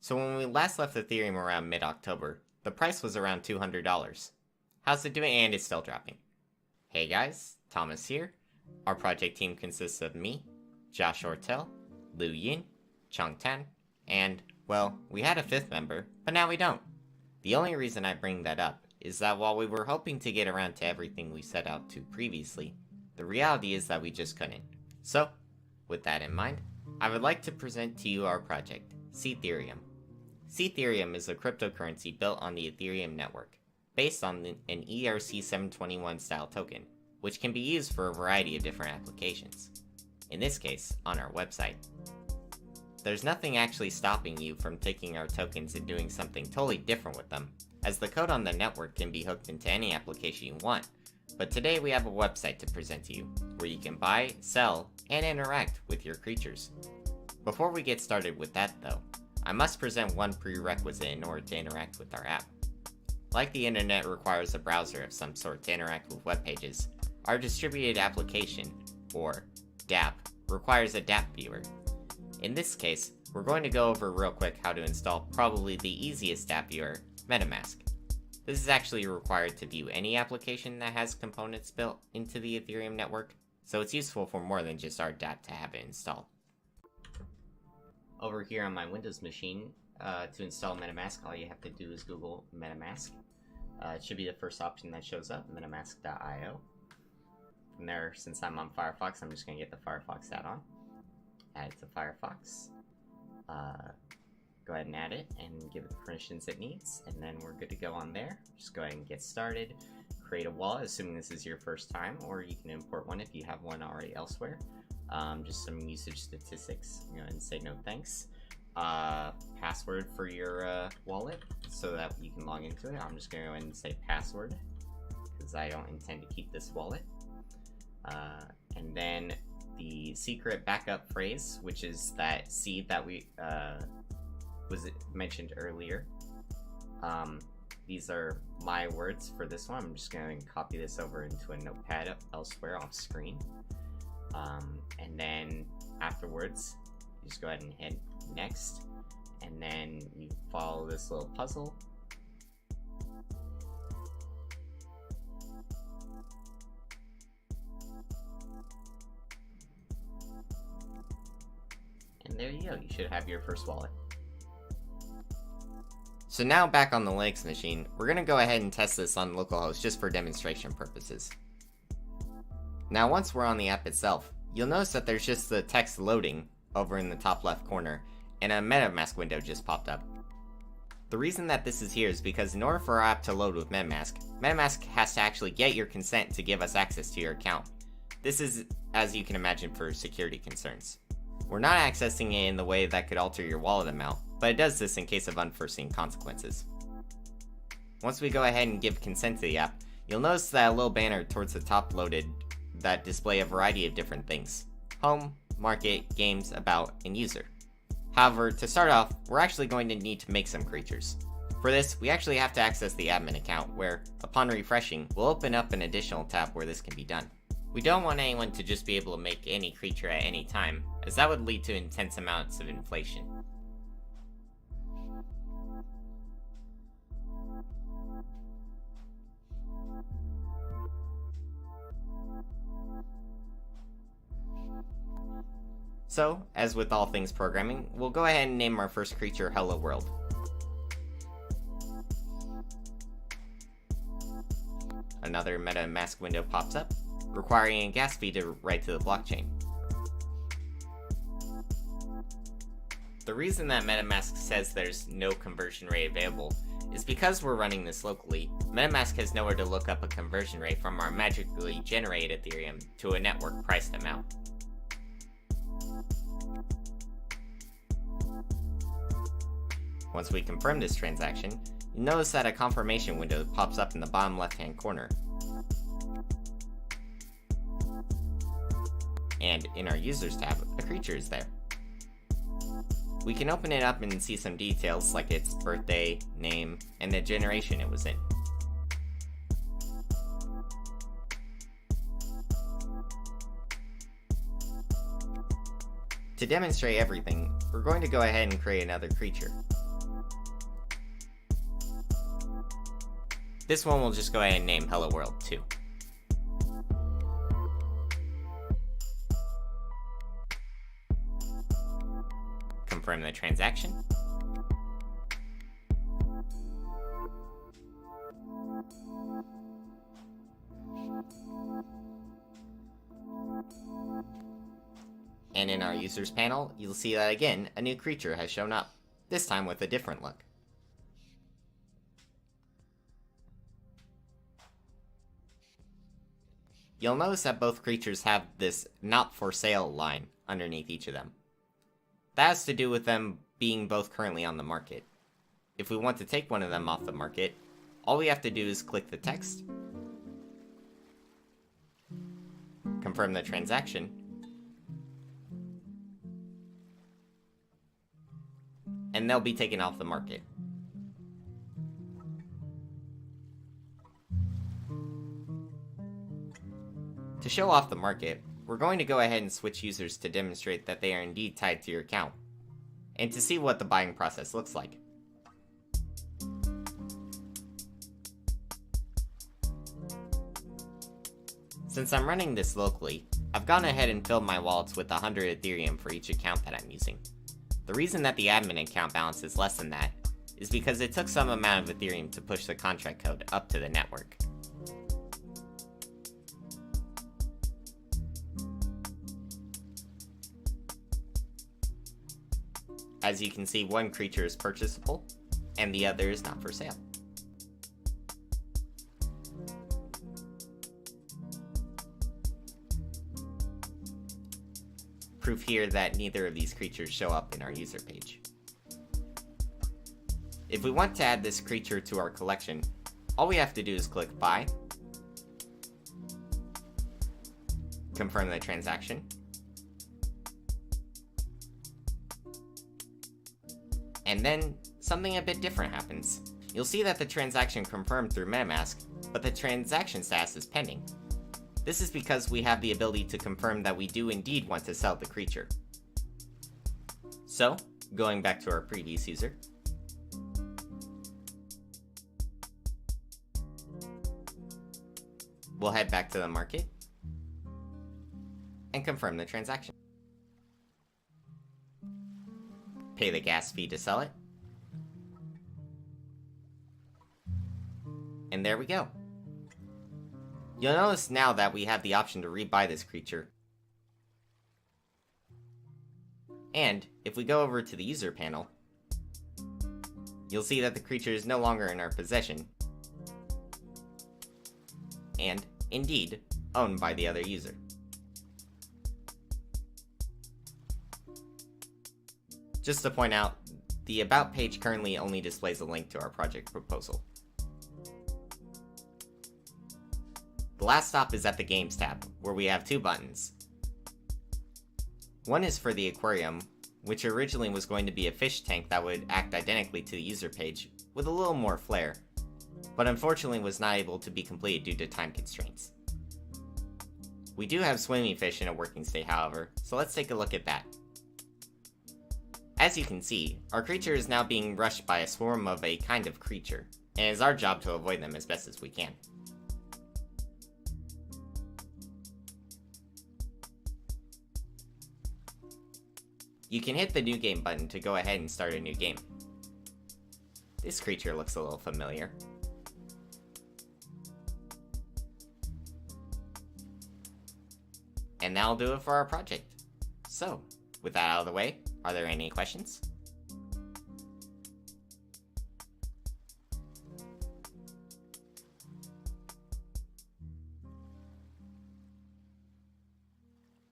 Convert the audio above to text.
So when we last left Ethereum around mid-October, the price was around $200. How's it doing? And it's still dropping. Hey guys, Thomas here. Our project team consists of me, Josh Ortel, Liu Yin, Chong Tan, and, well, we had a fifth member, but now we don't. The only reason I bring that up is that while we were hoping to get around to everything we set out to previously, the reality is that we just couldn't. So, with that in mind, I would like to present to you our project, Seathereum. Seathereum is a cryptocurrency built on the Ethereum network, based on an ERC-721 style token, which can be used for a variety of different applications. In this case, on our website. There's nothing actually stopping you from taking our tokens and doing something totally different with them, as the code on the network can be hooked into any application you want. But today we have a website to present to you, where you can buy, sell, and interact with your creatures. Before we get started with that though, I must present one prerequisite in order to interact with our app. Like the internet requires a browser of some sort to interact with web pages, our distributed application, or dApp, requires a dApp viewer. In this case, we're going to go over real quick how to install probably the easiest dApp viewer, MetaMask. This is actually required to view any application that has components built into the Ethereum network, so it's useful for more than just our dApp to have it installed. Over here on my Windows machine, to install MetaMask, all you have to do is Google MetaMask. It should be the first option that shows up, metamask.io. From there, since I'm on Firefox, I'm just going to get the Firefox add-on. Add it to Firefox. Go ahead and add it and give it the permissions it needs, and then we're good to go on there. Just go ahead and get started. Create a wallet, assuming this is your first time, or you can import one if you have one already elsewhere. Just some usage statistics. Go ahead and say no thanks. Password for your wallet so that you can log into it. I'm just going to go ahead and say password because I don't intend to keep this wallet. And then the secret backup phrase, which is that seed that we was mentioned earlier. These are my words for this one. I'm just going to copy this over into a notepad elsewhere off screen. And then afterwards, you just go ahead and hit next, and then you follow this little puzzle. And there you go, you should have your first wallet. So now back on the Linux machine, we're going to go ahead and test this on localhost just for demonstration purposes. Now once we're on the app itself, you'll notice that there's just the text loading over in the top left corner, and a MetaMask window just popped up. The reason that this is here is because in order for our app to load with MetaMask has to actually get your consent to give us access to your account. This is, as you can imagine, for security concerns. We're not accessing it in the way that could alter your wallet amount, but it does this in case of unforeseen consequences. Once we go ahead and give consent to the app, you'll notice that a little banner towards the top loaded that display a variety of different things: home, market, games, about, and user. However, to start off, we're actually going to need to make some creatures. For this, we actually have to access the admin account where, upon refreshing, we'll open up an additional tab where this can be done. We don't want anyone to just be able to make any creature at any time, as that would lead to intense amounts of inflation. So, as with all things programming, we'll go ahead and name our first creature Hello World. Another MetaMask window pops up, requiring a gas fee to write to the blockchain. The reason that MetaMask says there's no conversion rate available is because we're running this locally. MetaMask has nowhere to look up a conversion rate from our magically generated Ethereum to a network priced amount. Once we confirm this transaction, you'll notice that a confirmation window pops up in the bottom left-hand corner. And in our Users tab, a creature is there. We can open it up and see some details like its birthday, name, and the generation it was in. To demonstrate everything, we're going to go ahead and create another creature. This one we'll just go ahead and name Hello World 2. Confirm the transaction. And in our users panel, you'll see that again, a new creature has shown up, this time with a different look. You'll notice that both creatures have this not for sale line underneath each of them. That has to do with them being both currently on the market. If we want to take one of them off the market, all we have to do is click the text, confirm the transaction, and they'll be taken off the market. To show off the market, we're going to go ahead and switch users to demonstrate that they are indeed tied to your account, and to see what the buying process looks like. Since I'm running this locally, I've gone ahead and filled my wallets with 100 Ethereum for each account that I'm using. The reason that the admin account balance is less than that is because it took some amount of Ethereum to push the contract code up to the network. As you can see, one creature is purchasable, and the other is not for sale. Proof here that neither of these creatures show up in our user page. If we want to add this creature to our collection, all we have to do is click Buy, confirm the transaction, and then something a bit different happens. You'll see that the transaction confirmed through MetaMask, but the transaction status is pending. This is because we have the ability to confirm that we do indeed want to sell the creature. So, going back to our previous user, we'll head back to the market and confirm the transaction. Pay the gas fee to sell it. And there we go. You'll notice now that we have the option to rebuy this creature. And if we go over to the user panel, you'll see that the creature is no longer in our possession, and indeed owned by the other user. Just to point out, the About page currently only displays a link to our project proposal. The last stop is at the Games tab, where we have two buttons. One is for the aquarium, which originally was going to be a fish tank that would act identically to the user page, with a little more flair, but unfortunately was not able to be completed due to time constraints. We do have swimming fish in a working state, however, so let's take a look at that. As you can see, our creature is now being rushed by a swarm of a kind of creature, and it is our job to avoid them as best as we can. You can hit the New Game button to go ahead and start a new game. This creature looks a little familiar. And that'll do it for our project. So, with that out of the way, are there any questions?